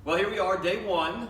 Well, here we are, day one.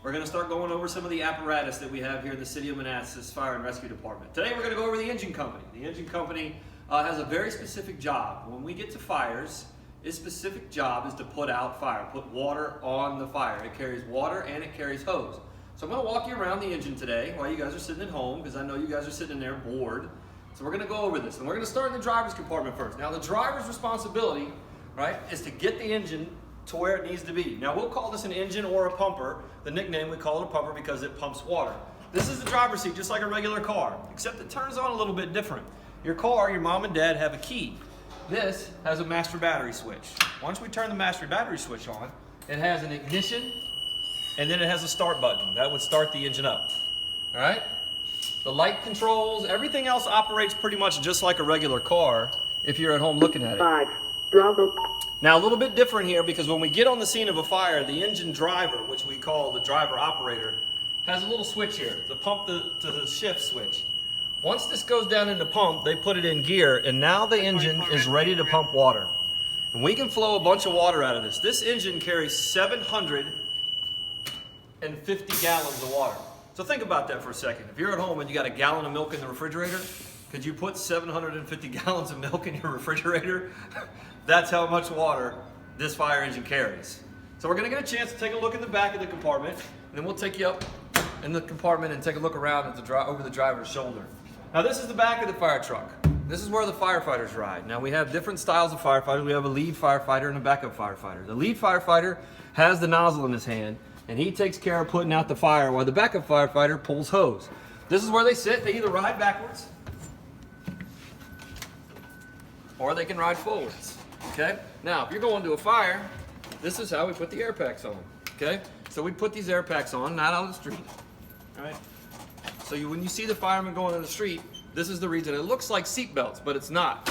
We're going to start going over some of the apparatus that we have here in the City of Manassas Fire and Rescue Department. Today we're going to go over the engine company. The engine company has a very specific job. When we get to fires, its specific job is to put out fire, put water on the fire. It carries water and it carries hose. So I'm going to walk you around the engine today while you guys are sitting at home, because I know you guys are sitting in there bored. So we're going to go over this, and we're going to start in the driver's compartment first. Now the driver's responsibility, right, is to get the engine to where it needs to be. Now we'll call this an engine or a pumper. The nickname, we call it a pumper because it pumps water. This is the driver's seat, just like a regular car, except it turns on a little bit different. Your car, your mom and dad have a key. This has a master battery switch. Once we turn the master battery switch on, it has an ignition, and then it has a start button. That would start the engine up. All right? The light controls, everything else operates pretty much just like a regular car if you're at home looking at it. 5, Bravo. Now a little bit different here, because when we get on the scene of a fire, the engine driver, which we call the driver operator, has a little switch here, the pump to the shift switch. Once this goes down into pump, they put it in gear, and now the engine is ready to pump water. And we can flow a bunch of water out of this. This engine carries 750 gallons of water. So think about that for a second. If you're at home and you got a gallon of milk in the refrigerator, could you put 750 gallons of milk in your refrigerator? That's how much water this fire engine carries. So we're gonna get a chance to take a look in the back of the compartment, and then we'll take you up in the compartment and take a look around at over the driver's shoulder. Now this is the back of the fire truck. This is where the firefighters ride. Now we have different styles of firefighters. We have a lead firefighter and a backup firefighter. The lead firefighter has the nozzle in his hand, and he takes care of putting out the fire while the backup firefighter pulls hose. This is where they sit. They either ride backwards or they can ride forwards. Okay? Now, if you're going to a fire, this is how we put the air packs on. Okay? So we put these air packs on, not out on the street. All right? So when you see the firemen going on the street, this is the reason. It looks like seat belts, but it's not.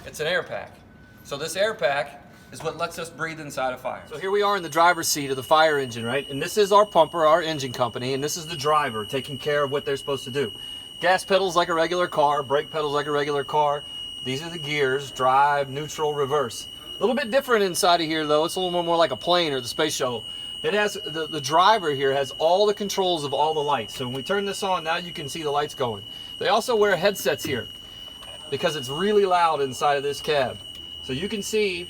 It's an air pack. So this air pack is what lets us breathe inside a fire. So here we are in the driver's seat of the fire engine, right? And this is our pumper, our engine company, and this is the driver taking care of what they're supposed to do. Gas pedals like a regular car, brake pedals like a regular car. These are the gears: drive, neutral, reverse. A little bit different inside of here though. It's a little more like a plane or the space shuttle. It has, the driver here has all the controls of all the lights. So when we turn this on, now you can see the lights going. They also wear headsets here because it's really loud inside of this cab. So you can see,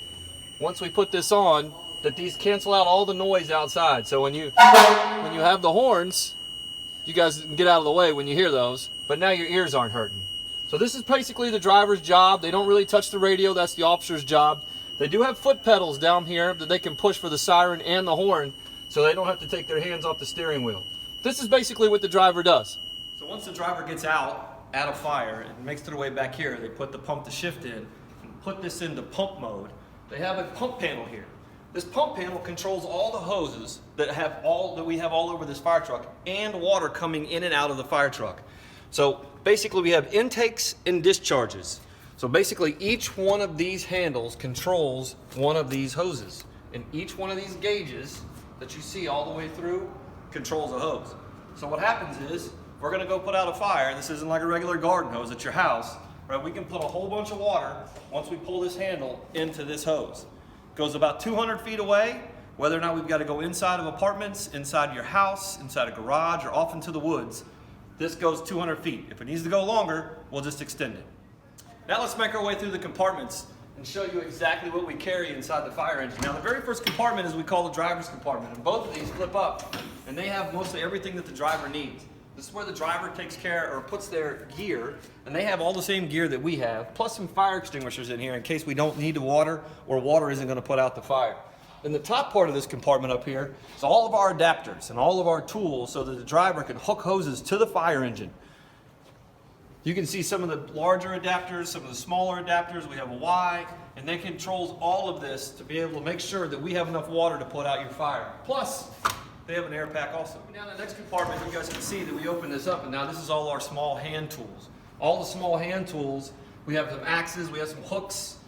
once we put this on, that these cancel out all the noise outside. So when you have the horns, you guys can get out of the way when you hear those, but now your ears aren't hurting. So this is basically the driver's job. They don't really touch the radio. That's the officer's job. They do have foot pedals down here that they can push for the siren and the horn, so they don't have to take their hands off the steering wheel. This is basically what the driver does. So once the driver gets out of fire and makes their way back here, they put the pump to shift in and put this into pump mode. They have a pump panel here. This pump panel controls all the hoses that we have all over this fire truck, and water coming in and out of the fire truck. So basically we have intakes and discharges. So basically each one of these handles controls one of these hoses, and each one of these gauges that you see all the way through controls a hose. So what happens is, we're gonna go put out a fire. This isn't like a regular garden hose at your house, right? We can put a whole bunch of water once we pull this handle into this hose. It goes about 200 feet away, whether or not we've got to go inside of apartments, inside your house, inside a garage, or off into the woods. This goes 200 feet. If it needs to go longer, we'll just extend it. Now let's make our way through the compartments and show you exactly what we carry inside the fire engine. Now the very first compartment is we call the driver's compartment, and both of these flip up, and they have mostly everything that the driver needs. This is where the driver takes care or puts their gear, and they have all the same gear that we have, plus some fire extinguishers in here in case we don't need the water or water isn't going to put out the fire. In the top part of this compartment up here is all of our adapters and all of our tools so that the driver can hook hoses to the fire engine. You can see some of the larger adapters, some of the smaller adapters. We have a Y, and they controls all of this to be able to make sure that we have enough water to put out your fire. Plus, they have an air pack also. Now in the next compartment, you guys can see that we open this up, and now this is all our small hand tools. All the small hand tools, we have some axes, we have some hooks,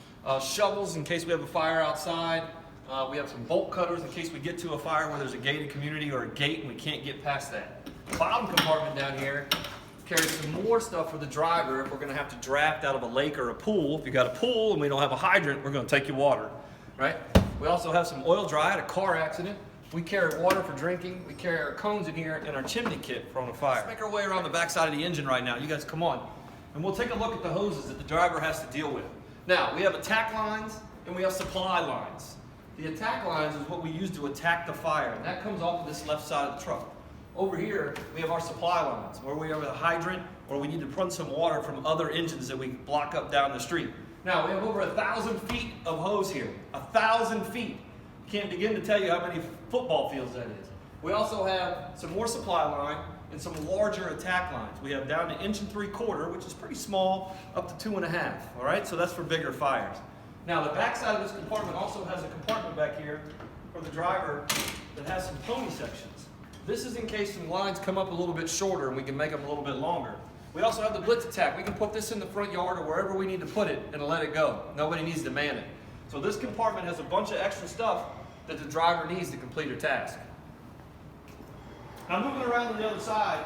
shovels in case we have a fire outside. We have some bolt cutters in case we get to a fire where there's a gated community or a gate and we can't get past that. The bottom compartment down here carries some more stuff for the driver if we're going to have to draft out of a lake or a pool. If you got a pool and we don't have a hydrant, we're going to take you water, right? We also have some oil dry at a car accident. We carry water for drinking. We carry our cones in here and our chimney kit for on a fire. Let's make our way around the backside of the engine right now. You guys come on. And we'll take a look at the hoses that the driver has to deal with. Now, we have attack lines and we have supply lines. The attack lines is what we use to attack the fire. And that comes off of this left side of the truck. Over here, we have our supply lines, where we have a hydrant or we need to run some water from other engines that we block up down the street. Now, we have over 1,000 feet of hose here. 1,000 feet. Can't begin to tell you how many football fields that is. We also have some more supply line and some larger attack lines. We have down to 1 3/4 inch, which is pretty small, up to 2 1/2. All right, so that's for bigger fires. Now the back side of this compartment also has a compartment back here for the driver that has some pony sections. This is in case some lines come up a little bit shorter and we can make them a little bit longer. We also have the blitz attack. We can put this in the front yard or wherever we need to put it and let it go. Nobody needs to man it. So this compartment has a bunch of extra stuff that the driver needs to complete her task. Now moving around to the other side,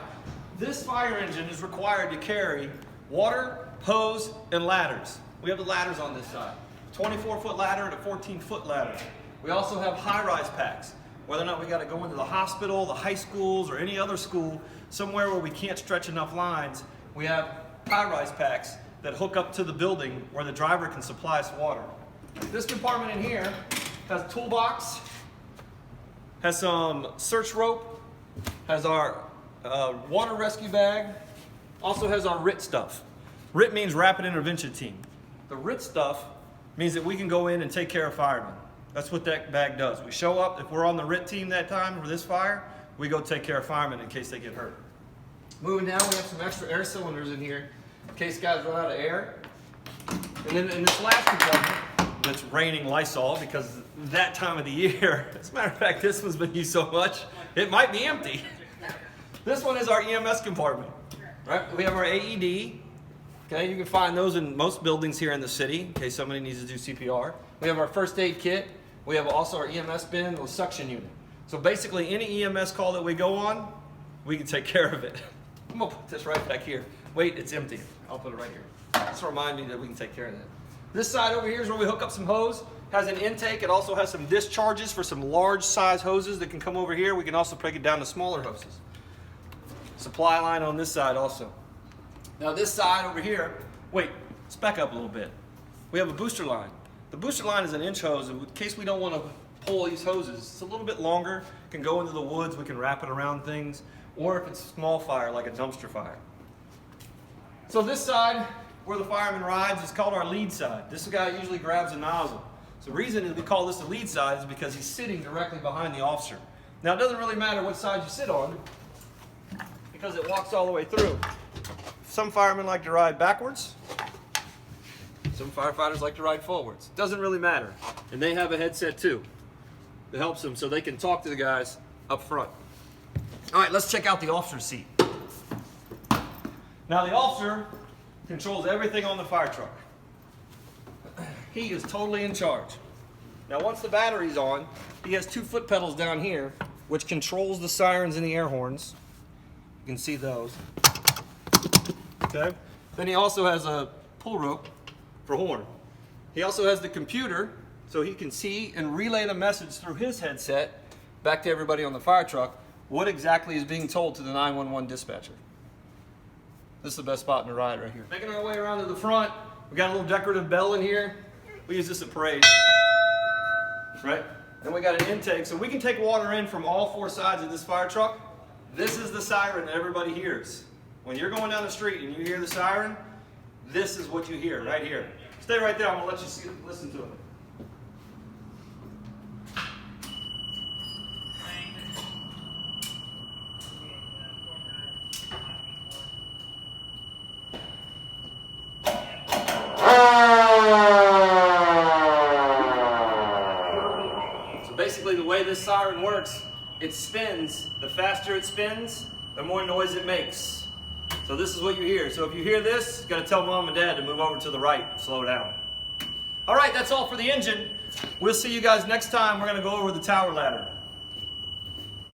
this fire engine is required to carry water, hose, and ladders. We have the ladders on this side. 24-foot ladder and a 14-foot ladder. We also have high-rise packs. Whether or not we got to go into the hospital, the high schools, or any other school, somewhere where we can't stretch enough lines, we have high-rise packs that hook up to the building where the driver can supply us water. This compartment in here has a toolbox, has some search rope, has our water rescue bag, also has our RIT stuff. RIT means Rapid Intervention Team. The RIT stuff means that we can go in and take care of firemen. That's what that bag does. We show up, if we're on the RIT team that time for this fire, we go take care of firemen in case they get hurt. Moving down, we have some extra air cylinders in here in case guys run out of air. And then in this last compartment, it's raining Lysol because that time of the year, as a matter of fact, this one's been used so much, it might be empty. This one is our EMS compartment, right? We have our AED. Okay, you can find those in most buildings here in the city in case somebody needs to do CPR. We have our first aid kit. We have also our EMS bin with suction unit. So basically any EMS call that we go on, we can take care of it. I'm gonna put this right back here. Wait, it's empty. I'll put it right here. Just to remind me that we can take care of that. This side over here is where we hook up some hose. Has an intake. It also has some discharges for some large size hoses that can come over here. We can also break it down to smaller hoses. Supply line on this side also. Now this side over here, wait, let's back up a little bit. We have a booster line. The booster line is an inch hose. In case we don't want to pull these hoses, it's a little bit longer. It can go into the woods. We can wrap it around things. Or if it's a small fire, like a dumpster fire. So this side, where the fireman rides, is called our lead side. This guy usually grabs a nozzle. So the reason we call this the lead side is because he's sitting directly behind the officer. Now it doesn't really matter what side you sit on because it walks all the way through. Some firemen like to ride backwards. Some firefighters like to ride forwards. Doesn't really matter. And they have a headset too that helps them so they can talk to the guys up front. All right, let's check out the officer's seat. Now the officer controls everything on the fire truck. He is totally in charge. Now once the battery's on, he has 2 foot pedals down here which controls the sirens and the air horns. You can see those. Okay. Then he also has a pull rope for horn. He also has the computer so he can see and relay the message through his headset back to everybody on the fire truck what exactly is being told to the 911 dispatcher. This is the best spot in the ride right here. Making our way around to the front, we got a little decorative bell in here. We use this at parades, right? Then we got an intake, so we can take water in from all 4 sides of this fire truck. This is the siren that everybody hears. When you're going down the street and you hear the siren, this is what you hear right here. Stay right there, I'm gonna let you listen to it. Basically the way this siren works, it spins. The faster it spins, the more noise it makes. So this is what you hear. So if you hear this, you gotta tell mom and dad to move over to the right, slow down. All right, that's all for the engine. We'll see you guys next time. We're gonna go over the tower ladder.